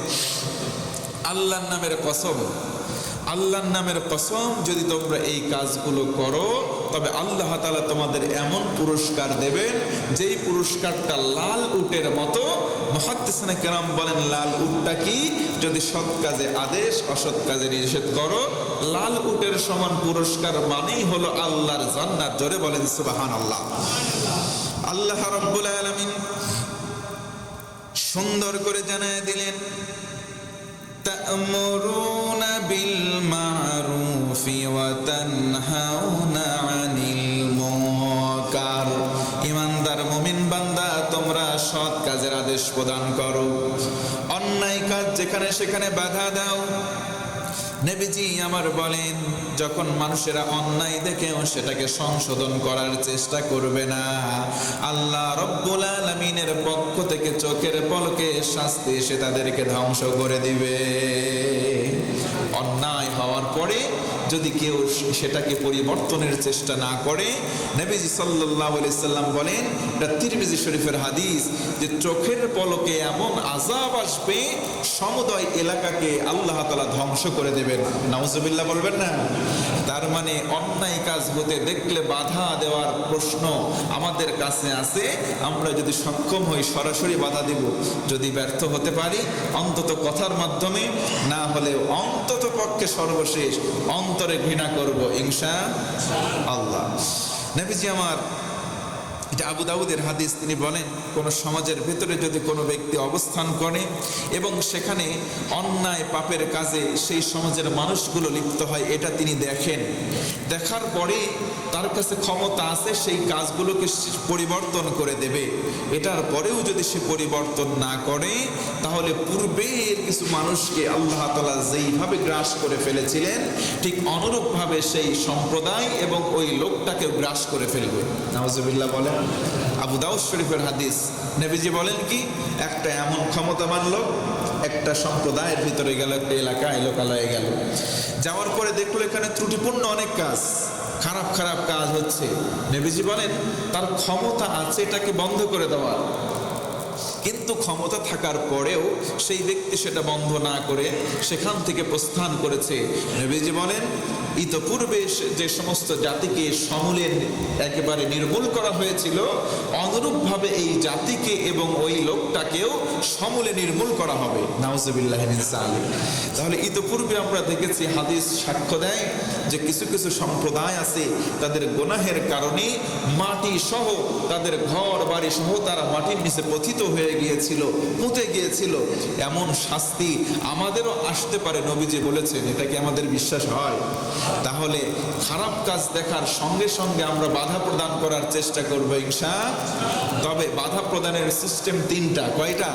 আল্লাহর নামের কসম, আল্লাহর নামের কসম, যদি তোমরা এই কাজগুলো করো তবে আল্লাহ তাআলা তোমাদের এমন পুরস্কার দেবেন যেই পুরস্কারটা লাল উটের মতো। মুহাদ্দিসিনে কেরাম বলেন, লাল উটটা কি? যদি সৎ কাজে আদেশ, অসৎ কাজে নিষেধ করো, লাল উটের সমান পুরস্কার মানেই হলো আল্লাহর জান্নাত। জোরে বলেন সুবহানাল্লাহ। আল্লাহ রাব্বুল আলামিন সুন্দর করে জানায় দিলেন, تأمرون بالمعروف وتنهون عن المنكر। ইমানদার মুমিন বান্দা, তোমরা সৎ কাজের আদেশ প্রদান করো, অন্যায় কাজ যেখানে সেখানে বাধা দাও। নবীজি আমার বলেন, যখন মানুষেরা অন্যায় দেখেও সেটাকে সংশোধন করার চেষ্টা করবে না, আল্লাহ রব্বুল আলামিনের পক্ষ থেকে চোখের পলকে শাস্তি এসে তাদেরকে ধ্বংস করে দিবে। অন্যায় হওয়ার পরে যদি কেউ সেটাকে পরিবর্তনের চেষ্টা না করে, নবীজি সাল্লাল্লাহু আলাইহি সাল্লাম বলেন, এটা তিরমিজি শরীফের হাদিস, যে চোখের পলকে এমন আযাব আসবে সমুদয় এলাকাকে আল্লাহ তাআলা ধ্বংস করে দেবেন। নাউজুবিল্লাহ বলবেন না? তার মানে অন্যায় কাজ হতে দেখলে বাধা দেওয়ার প্রশ্ন আমাদের কাছে আছে। আমরা যদি সক্ষম হই সরাসরি বাধা দিব, যদি ব্যর্থ হতে পারি অন্তত কথার মাধ্যমে, না হলে অন্তত পক্ষে সর্বশেষ অন্তরে ঘৃণা করব ইনশাআল্লাহ। নবীজি আমার, এটা আবু দাউদের হাদিস, তিনি বলেন, কোন সমাজের ভেতরে যদি কোনো ব্যক্তি অবস্থান করে এবং সেখানে অন্যায় পাপের কাজে সেই সমাজের মানুষগুলো লিপ্ত হয়, এটা তিনি দেখেন, দেখার পরে তার কাছে ক্ষমতা আছে সেই কাজগুলোকে পরিবর্তন করে দেবে। এটার পরেও যদি সে পরিবর্তন না করে, তাহলে পূর্বের কিছু মানুষকে আল্লাহ তাআলা যেইভাবে গ্রাস করে ফেলেছিলেন, ঠিক অনুরূপভাবে সেই সম্প্রদায় এবং ওই লোকটাকে গ্রাস করে ফেলবে। নাউজুবিল্লাহ বলেন। আবু দাউদ শরীফের হাদিস, নবীজি বলেন কি, একটা এমন ক্ষমতাবান লোক একটা সম্প্রদায়ের ভিতরে গেল, একটা এলাকায় লোকালয়ে গেল, যাওয়ার পরে দেখলো এখানে ত্রুটিপূর্ণ অনেক কাজ, খারাপ খারাপ কাজ হচ্ছে। নবীজি বলেন, তার ক্ষমতা আছে এটাকে বন্ধ করে দেওয়ার, কিন্তু ক্ষমতা থাকার পরেও সেই ব্যক্তি সেটা বন্ধ না করে সেখান থেকে প্রস্থান করেছে। নবীজি বলেন, ইতপূর্বে যে সমস্ত জাতিকে সমূলে একেবারে নির্মূল করা হয়েছিল, অনুরূপভাবে এই জাতিকে এবং ওই লোকটাকেও সমূলে নির্মূল করা হবে। নাউজুবিল্লাহি মিন যালিক। তাহলে ইতপূর্বে আমরা দেখেছি, হাদিস সাক্ষ্য দেয় যে কিছু কিছু সম্প্রদায় আছে, তাদের গুনাহের কারণে মাটি সহ, তাদের ঘর বাড়ি সহ তারা মাটির নিচে পতিত হয়ে গিয়েছিল, পুঁতে গিয়েছিল। এমন শাস্তি আমাদেরও আসতে পারে, নবীজি বলেছেন। এটা কি আমাদের বিশ্বাস হয়? তাহলে খারাপ কাজ দেখার সঙ্গে সঙ্গে আমরা বাধা প্রদান করার চেষ্টা করবো ইনশাআল্লাহ। তবে বাধা প্রদানের সিস্টেম তিনটা। কয়টা?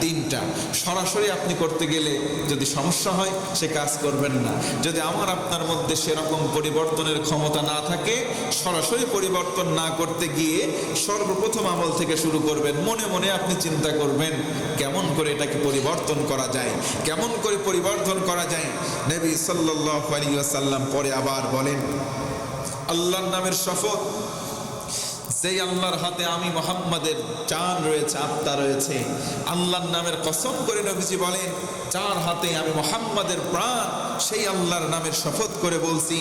তিনটা। সরাসরি আপনি করতে গেলে যদি সমস্যা হয়, সে কাজ করবেন না। যদি আমার আপনার মধ্যে সেরকম পরিবর্তনের ক্ষমতা না থাকে, সরাসরি পরিবর্তন না করতে গিয়ে সর্বপ্রথম আমল থেকে শুরু করবেন। মনে মনে আপনি চিন্তা করবেন কেমন করে এটাকে পরিবর্তন করা যায়, কেমন করে পরিবর্তন করা যায়। নবী সাল্লাল্লাহু আলাইহি ওয়াসাল্লাম পরে আবার বলেন, আল্লাহর নামের শপথ, সেই আল্লাহর হাতে আমি মুহাম্মাদের জান রয়েছে, আত্মা রয়েছে। আল্লাহর নামের কসম করে নবীজি বলেন, যার হাতে আমি মুহাম্মাদের প্রাণ, সেই আল্লাহর নামের শপথ করে বলছি,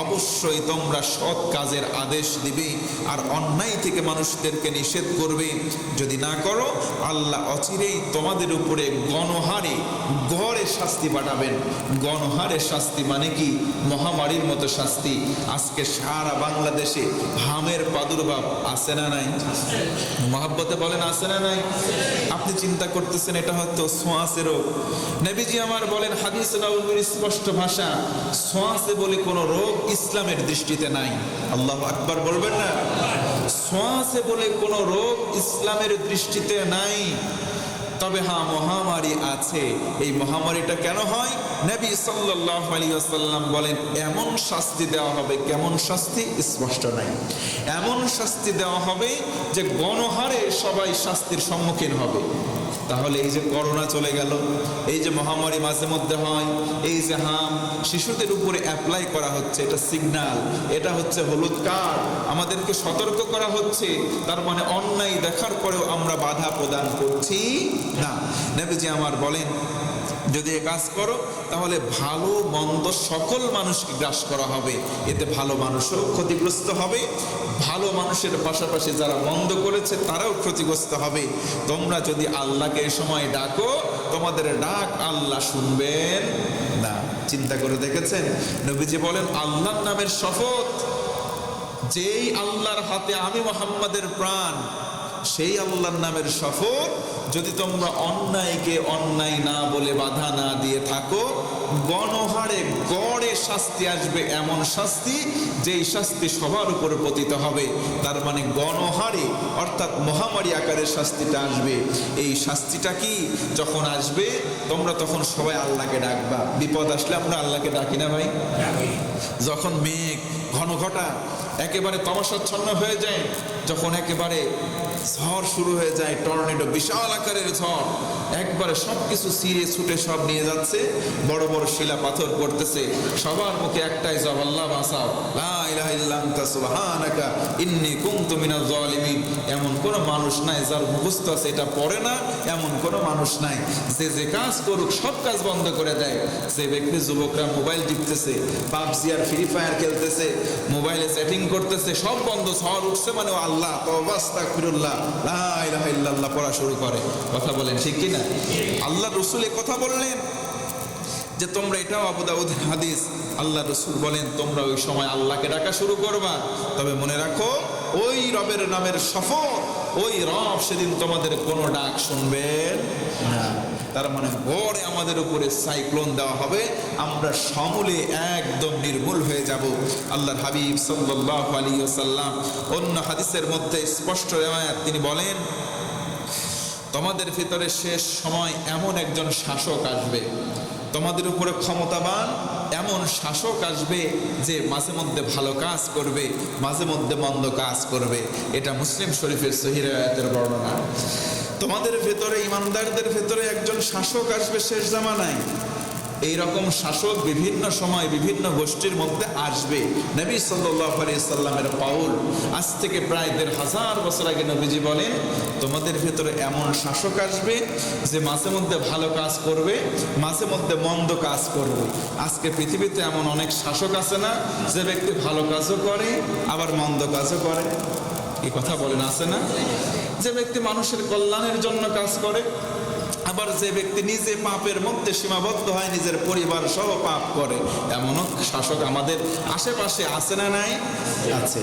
অবশ্যই তোমরা সৎ কাজের আদেশ দিবে আর অন্যায় থেকে মানুষদেরকে নিষেধ করবে। যদি না করো, আল্লাহ অচিরেই তোমাদের উপরে গণহারে গড়ে শাস্তি পাঠাবেন। গণহারে শাস্তি মানে কি? মহামারীর মতো শাস্তি। আজকে সারা বাংলাদেশে হামের প্রাদুর্ভাব আছে না নাই? মহব্বতে বলেন, আছে না নাই? আপনি চিন্তা করতেছেন এটা হয়তো ছোঁয়াচে রোগ। নবীজি আমার বলেন, হাদিস নববীর স্পষ্ট ভাষা, ছোঁয়াচে বলে কোনো রোগ ইসলামের দৃষ্টিতে নাই। আল্লাহু আকবার বলবেন না? ছোঁয়াচে বলে কোনো রোগ ইসলামের দৃষ্টিতে নাই। তবে হ্যাঁ, মহামারী আছে। এই মহামারীটা কেন হয়? নবী সাল্লাল্লাহু আলাইহি ওয়াসাল্লাম বলেন, এমন শাস্তি দেওয়া হবে। কেমন শাস্তি? স্পষ্ট নাই। এমন শাস্তি দেওয়া হবে যে গণহারে সবাই শাস্তির সম্মুখীন হবে। তাহলে এই যে করোনা চলে গেল, এই যে মহামারী মাঝে মধ্যে হয়, এই যে হাম শিশুদের উপরে অ্যাপ্লাই করা হচ্ছে, এটা সিগন্যাল, এটা হচ্ছে হলুদ কার্ড, আমাদেরকে সতর্ক করা হচ্ছে। তার মানে অন্যায় দেখার পরেও আমরা বাধা প্রদান করছি না। নবীজি আমার বলেন, যদি এ কাজ করো তাহলে ভালো মন্দ সকল মানুষকে গ্রাস করা হবে। এতে ভালো মানুষও ক্ষতিগ্রস্ত হবে, ভালো মানুষের পাশাপাশি যারা মন্দ করেছে তারাও ক্ষতিগ্রস্ত হবে। তোমরা যদি আল্লাহকে এই সময় ডাকো, তোমাদের ডাক আল্লাহ শুনবেন না। চিন্তা করে দেখেছেন? নবীজি বলেন, আল্লাহর নামের শপথ, যেই আল্লাহর হাতে আমি মুহাম্মাদের প্রাণ, সেই আল্লাহর নামের শপথ, যদি তোমরা অন্যায়কে অন্যায় না বলে বাধা না দিয়ে থাকো, গণহারে গড়ে শাস্তি আসবে। এমন শাস্তি, যেই শাস্তি সবার উপরে পতিত হবে। তার মানে গণহারে অর্থাৎ মহামারী আকারের শাস্তিটা আসবে। এই শাস্তিটা কি? যখন আসবে তোমরা তখন সবাই আল্লাহকে ডাকবা। বিপদ আসলে আমরা আল্লাহকে ডাকি না ভাই? যখন মেঘ ঘন ঘটা একেবারে তমসাচ্ছন্ন হয়ে যায়, যখন একেবারে ঝড় শুরু হয়ে যায়, টর্নেডো, বিশাল আকারের ঝড়, একবারে সবকিছু ছিঁড়ে ছুটে সব নিয়ে যাচ্ছে, বড় বড় শিলা পাথর পড়তেছে, সবার মুখে একটাই জবাব, আল্লাহ বাঁচাও, লা ইলাহা ইল্লা আনতা সুবহানাকা ইন্নী কুনতু মিনাজ জালিমিন। এমন কোনো মানুষ নাই যার মুখস্থ আছে এটা পড়ে না, এমন কোনো মানুষ নাই। যে যে কাজ করুক সব কাজ বন্ধ করে দেয়। যে ব্যক্তি, যুবকরা মোবাইল টিপতেছে, পাবজি আর ফ্রি ফায়ার খেলতেছে, মোবাইলে চ্যাটিং করতেছে, সব বন্ধ। ঝড় উঠছে মানে আল্লাহ তওবা আস্তাগফিরুল্লাহ লা ইলাহা ইল্লাল্লাহ পড়া শুরু করে। কথা বলেন ঠিক কি না? আল্লাহ রাসূল কথা বললেন যে তোমরা, এটাও আবু দাউদের হাদিস, আল্লাহ রাসূল বলেন তোমরা ওই সময় আল্লাহকে ডাকা শুরু করবা। তবে মনে রাখো, ওই রবের নামের শপথ, ওই রব সেদিন তোমাদের কোনো ডাক শুনবেন না। তার মানে গড়ে আমাদের উপরে সাইক্লোন দেওয়া হবে, আমরা সমূলে একদম নির্মূল হয়ে যাব। আল্লাহর হাবিব সাল্লাল্লাহু আলাইহি ওয়াসাল্লাম অন্য হাদিসের মধ্যে স্পষ্ট রিওয়ায়াত, তিনি বলেন, তোমাদের ভিতরে শেষ সময় এমন একজন শাসক আসবে, তোমাদের উপরে ক্ষমতাবান এমন শাসক আসবে যে মাঝে মধ্যে ভালো কাজ করবে, মাঝে মধ্যে মন্দ কাজ করবে। এটা মুসলিম শরীফের সহিহ রিওয়ায়াতের বর্ণনা। তোমাদের ভেতরে, ইমানদারদের ভেতরে একজন শাসক আসবে শেষ জামানায়, এই রকম শাসক বিভিন্ন সময় বিভিন্ন গোষ্ঠীর মধ্যে আসবে। নবী সাল্লাল্লাহু আলাইহি সাল্লামের পাউল, আজ থেকে প্রায় ১৫০০ বছর আগে নবীজি বলেন, তোমাদের ভেতরে এমন শাসক আসবে যে মাঝে মধ্যে ভালো কাজ করবে, মাঝে মধ্যে মন্দ কাজ করবে। আজকে পৃথিবীতে এমন অনেক শাসক আছে না, যে ব্যক্তি ভালো কাজও করে আবার মন্দ কাজও করে? এই কথা বলেন, আছে না? যে ব্যক্তি মানুষের কল্যাণের জন্য কাজ করে, আবার যে ব্যক্তি নিজে পাপের মধ্যে সীমাবদ্ধ হয়, নিজের পরিবার সহ পাপ করে, এমনও শাসক আমাদের আশেপাশে আছে না নাই? আছে।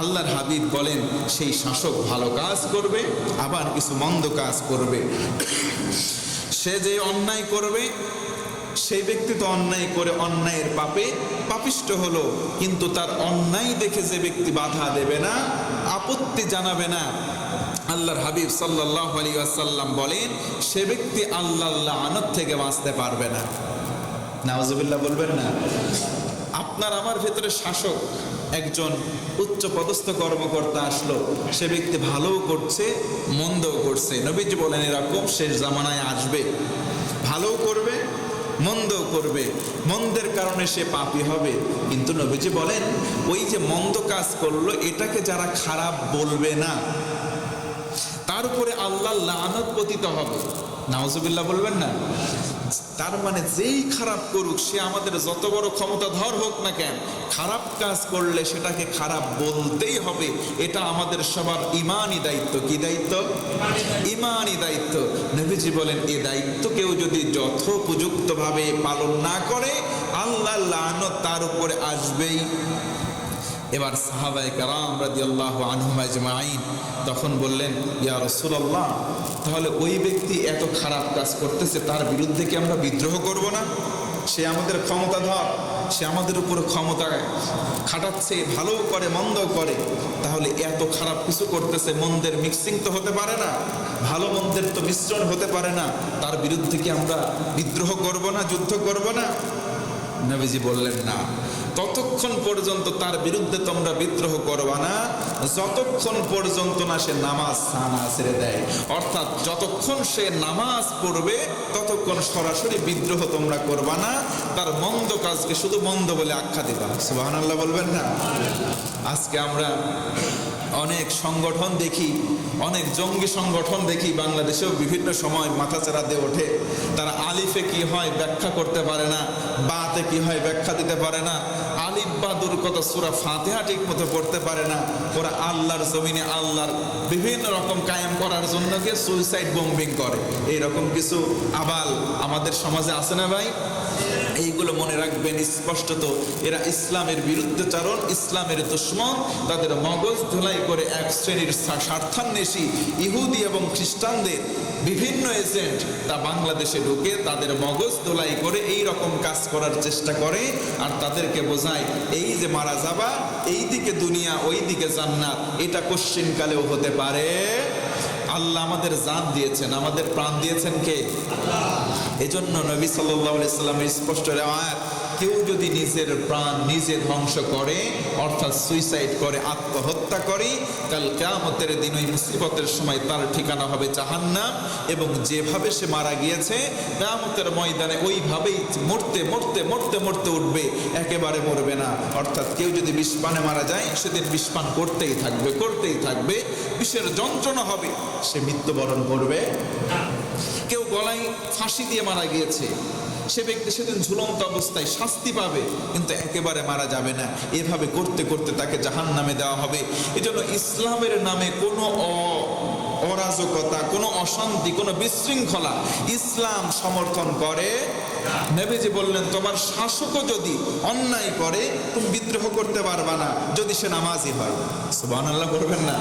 আল্লাহর হাবিব বলেন, সেই শাসক ভালো কাজ করবে আবার কিছু মন্দ কাজ করবে। সে যে অন্যায় করবে, সেই ব্যক্তি তো অন্যায় করে অন্যায়ের পাপে পাপিষ্ট হলো, কিন্তু তার অন্যায় দেখে যে ব্যক্তি বাধা দেবে না, আপত্তি জানাবে না, আল্লাহর হাবিব সাল্লাল্লাহু আলাইহি ওয়াসাল্লাম বলেন, সে ব্যক্তি আল্লাহর লানত থেকে বাঁচতে পারবে না। নাউজুবিল্লাহ বলবেন না? আপনার আমার ভেতরে শাসক, একজন উচ্চ পদস্থ কর্মকর্তা আসলো, সে ব্যক্তি ভালোও করছে মন্দও করছে। নবীজি বলেন, এরকম শেষ জামানায় আসবে, ভালোও করবে মন্দও করবে, মন্দের কারণে সে পাপী হবে। কিন্তু নবীজি বলেন, ওই যে মন্দ কাজ করলো, এটাকে যারা খারাপ বলবে না, তার উপরে আল্লাহ লানত পতিত হবে। নাউজুবিল্লাহ বলবেন না? তার মানে যেই খারাপ করুক, সে আমাদের যত বড় ক্ষমতাধর হোক না কেন, খারাপ কাজ করলে সেটাকে খারাপ বলতেই হবে। এটা আমাদের সবার ইমানি দায়িত্ব। কি দায়িত্ব? ইমানি দায়িত্ব। নবীজি বলেন, এই দায়িত্ব কেউ যদি যথোপযুক্তভাবে পালন না করে, আল্লাহ লানত তার উপরে আসবেই। এবার সাহাবায়ে কেরাম রাদিয়াল্লাহু আনহুম আজমাইন তখন বললেন, ইয়া রাসূলুল্লাহ, তাহলে ওই ব্যক্তি এত খারাপ কাজ করতেছে, তার বিরুদ্ধে কি আমরা বিদ্রোহ করব না? সে আমাদের ক্ষমতাধর, সে আমাদের উপর ক্ষমতা খাটাচ্ছে, ভালো করে মন্দ করে, তাহলে এত খারাপ কিছু করতেছে, মন্দের মিক্সিং তো হতে পারে না, ভালো মন্দের তো মিশ্রণ হতে পারে না, তার বিরুদ্ধে কি আমরা বিদ্রোহ করব না, যুদ্ধ করব না? নবীজি বললেন, না, ততক্ষণ পর্যন্ত তার বিরুদ্ধে তোমরা বিদ্রোহ করবা না, যতক্ষণ পর্যন্ত না সে নামাজ সানা ছেড়ে দেয়। অর্থাৎ যতক্ষণ সে নামাজ পড়বে ততক্ষণ সরাসরি বিদ্রোহ তোমরা করবা না, তার মন্দ কাজকে শুধু মন্দ বলে আখ্যা দিবা। সুবহানাল্লাহ বলবেন না? আজকে আমরা অনেক সংগঠন দেখি, অনেক জঙ্গি সংগঠন দেখি, বাংলাদেশেও বিভিন্ন সময় মাথাচাড়া দিয়ে ওঠে। তারা আলিফে কি হয় ব্যাখ্যা করতে পারে না, বাতে কি হয় ব্যাখ্যা দিতে পারে না, আলিফ বা দূর কথা সূরা ফাতিহা ঠিক মতো পড়তে পারে না। ওরা আল্লাহর জমিনে আল্লাহর বিভিন্ন রকম কায়েম করার জন্য গিয়ে সুইসাইড বোম্বিং করে। এইরকম কিছু আবাল আমাদের সমাজে আছে না ভাই? এইগুলো মনে রাখবেন, স্পষ্টত এরা ইসলামের বিরুদ্ধচারণ, ইসলামের দুশমন। তাদের মগজ ধুলাই করে এক শ্রেণীর স্বার্থান্বেষী ইহুদি এবং খ্রিস্টানদের বিভিন্ন এজেন্ট তা বাংলাদেশে ঢুকে তাদের মগজ ধুলাই করে এই রকম কাজ করার চেষ্টা করে, আর তাদেরকে বোঝায় এই যে মারা যাবা, এই দিকে দুনিয়া ওই দিকে জান্নাত, এটা কোশ্চিনকালেও হতে পারে। আল্লাহ আমাদের জান দিয়েছেন, আমাদের প্রাণ দিয়েছেন কে? এজন্য নবী সাল্লাল্লাহু আলাইহি সাল্লামের স্পষ্ট রিওয়ায়াত, কেউ যদি নিজের প্রাণ নিজে ধ্বংস করে, অর্থাৎ সুইসাইড করে, আত্মহত্যা করে, কাল কিয়ামতের দিন ওই মুসিবতের সময় তার ঠিকানা হবে জাহান্নাম। এবং যেভাবে সে মারা গিয়েছে কিয়ামতের ময়দানে ওইভাবেই মরতে মরতে মরতে মরতে উঠবে, একেবারে মরবে না। অর্থাৎ কেউ যদি বিষপানে মারা যায়, সেদিন বিষপান করতেই থাকবে, করতেই থাকবে, বিষের যন্ত্রণা হবে, সে মৃত্যুবরণ করবে। কেউ গলায় ফাঁসি দিয়ে মারা গিয়েছে, সে ব্যক্তি সেদিন ঝুলন্ত অবস্থায় শাস্তি পাবে, কিন্তু একেবারে মারা যাবে না। এভাবে করতে করতে তাকে জাহান্নামে দেওয়া হবে। এজন্য ইসলামের নামে কোনো অরাজকতা, কোনো অশান্তি, কোনো বিশৃঙ্খলা ইসলাম সমর্থন করে। নবীজি বললেন, তোমার শাসকও যদি অন্যায় করে তুমি বিদ্রোহ করতে পারবা না, যদি সে নামাজি হয়। সুবহানাল্লাহ করবেন না?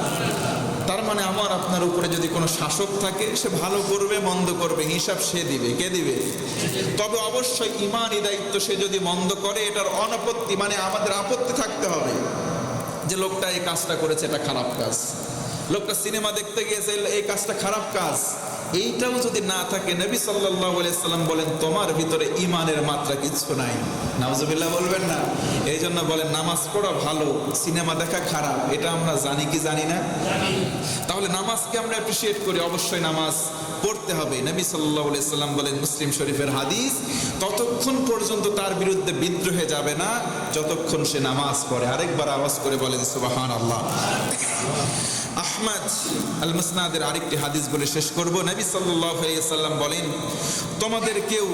তার মানে আমার আপনার উপরে যদি কোনো শাসক থাকে, সে ভালো করবে মন্দ করবে, হিসাব সে দিবে। কে দিবে? তবে অবশ্যই ইমানি দায়িত্ব, সে যদি মন্দ করে এটার অনাপত্তি, মানে আমাদের আপত্তি থাকতে হবে যে লোকটা এই কাজটা করেছে, এটা খারাপ কাজ। লোকটা সিনেমা দেখতে গিয়েছে, এই কাজটা খারাপ কাজ, এইটাও যদি না থাকে, নবী সাল্লাল্লাহু আলাইহি সাল্লাম বলেন তোমার ভিতরে ঈমানের মাত্রা কিছু নাই। নাউজুবিল্লাহ বলবেন না? এই জন্য বলেন নামাজ পড়া ভালো, সিনেমা দেখা খারাপ, এটা আমরা জানি কি জানি না? তাহলে নামাজকে আমরা অ্যাপ্রিসিয়েট করি, অবশ্যই নামাজ পড়তে হবে। নবী সাল্লাল্লাহু আলাইহি সাল্লাম বলেন, মুসলিম শরীফের হাদিস, ততক্ষণ পর্যন্ত তার বিরুদ্ধে বিদ্রোহে যাবে না যতক্ষণ সে নামাজ পড়ে। আরেকবার আওয়াজ করে বলেন সুবহানাল্লাহ। আহমদ আল মুসনাদের আরেকটি হাদিস বলে শেষ করব। নবী সাল্লাল্লাহু আলাইহি সাল্লাম বলেন, তোমাদের কেউ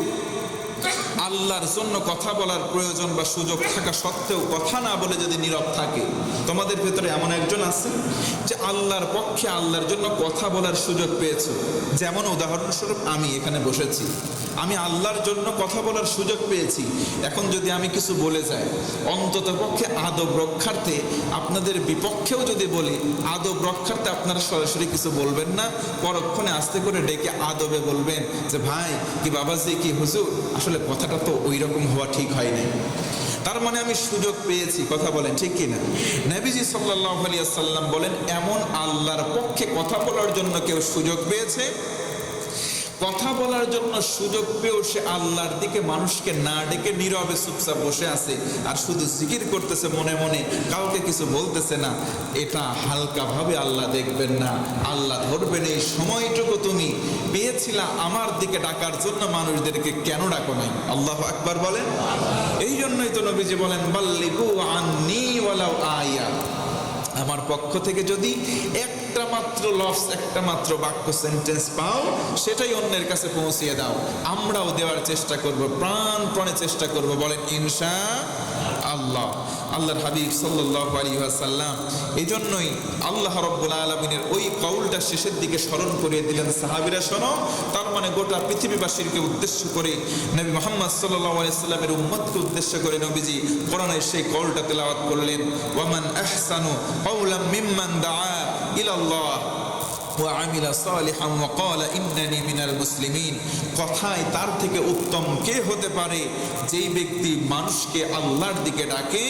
আল্লাহর জন্য কথা বলার প্রয়োজন বা সুযোগ থাকা সত্ত্বেও কথা না বলে যদি নীরব থাকে, তোমাদের ভেতরে এমন একজন আছে যে আল্লাহর পক্ষে আল্লাহর জন্য কথা বলার সুযোগ পেয়েছো। যেমন উদাহরণস্বরূপ আমি এখানে বসেছি, আমি আল্লাহর জন্য কথা বলার সুযোগ পেয়েছি। এখন যদি আমি কিছু বলে যাই, অন্তত পক্ষে আদব রক্ষার্থে আপনাদের বিপক্ষেও যদি বলি, আদব রক্ষার্থে আপনারা সরাসরি কিছু বলবেন না, পরক্ষণে আস্তে করে ডেকে আদবে বলবেন যে ভাই কি বাবাজি কি হুজুর, আসলে কথাটা তো ওই রকম হওয়া ঠিক হয়নি। তার মানে আমি সুযোগ পেয়েছি, কথা বলেন ঠিক কিনা? নবীজি সাল্লাল্লাহু আলাইহি ওয়াসাল্লাম বলেন, এমন আল্লাহর পক্ষে কথা বলার জন্য কেউ সুযোগ পেয়েছে, কথা বলার জন্য সুযোগ পেয়েও সে আল্লাহর দিকে মানুষকে না ডেকে নীরবে চুপচাপ বসে আছে আর শুধু জিকির করতেছে মনে মনে, কাউকে কিছু বলতেছে না, এটা হালকাভাবে আল্লাহ দেখবেন না। আল্লাহ ধরবেন এই সময়টুকু তুমি পেয়েছিলা আমার দিকে ডাকার জন্য, মানুষদেরকে কেন ডাকো নাই? আল্লাহু আকবার বলেন। এই জন্যই তো নবীজি বলেন, বাল্লিগু আন্নী ওয়ালাউ আয়া, আমার পক্ষ থেকে যদি একটা মাত্র লফজ, একটা মাত্র বাক্য, সেন্টেন্স পাও, সেটাই অন্যের কাছে পৌঁছিয়ে দাও। আমরাও দেওয়ার চেষ্টা করব, প্রাণপণে চেষ্টা করব, বলেন ইনশাআল্লাহ। আল্লাহর হাবিব সাল্লাল্লাহু আলাইহি ওয়াসাল্লাম এই জন্যই আল্লাহ রাব্বুল আলামিনের ওই কওলটা শেষের দিকে স্মরণ করিয়ে দিলেন, সাহাবীরা শোনো। তার মানে গোটা পৃথিবীবাসীকে উদ্দেশ্য করে, নবী মুহাম্মদ সাল্লাল্লাহু আলাইহি সাল্লামের উম্মতকে উদ্দেশ্য করে নবীজি কোরআনের সেই কওলটা তেলাওয়াত করলেন, ওয়ামান আহসানু কাওলাম মিম্মান দাআ ইলাল্লাহ ওয়া আমিলা সালিহান ওয়া ক্বালা ইন্নানি মিনাল মুসলিমিন। কথায় তার থেকে উত্তম কে হতে পারে, যেই ব্যক্তি মানুষকে আল্লাহর দিকে ডাকে,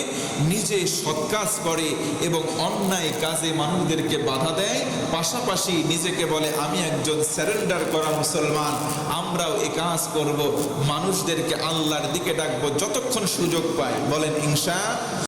নিজে সৎ কাজ করে এবং অন্যায় কাজে মানুষদেরকে বাধা দেয়, পাশাপাশি নিজেকে বলে আমি একজন সারেন্ডার করা মুসলমান। আমরাও এই কাজ করব, মানুষদেরকে আল্লাহর দিকে ডাকবো যতক্ষণ সুযোগ পাই, বলেন ইনশাআল্লাহ।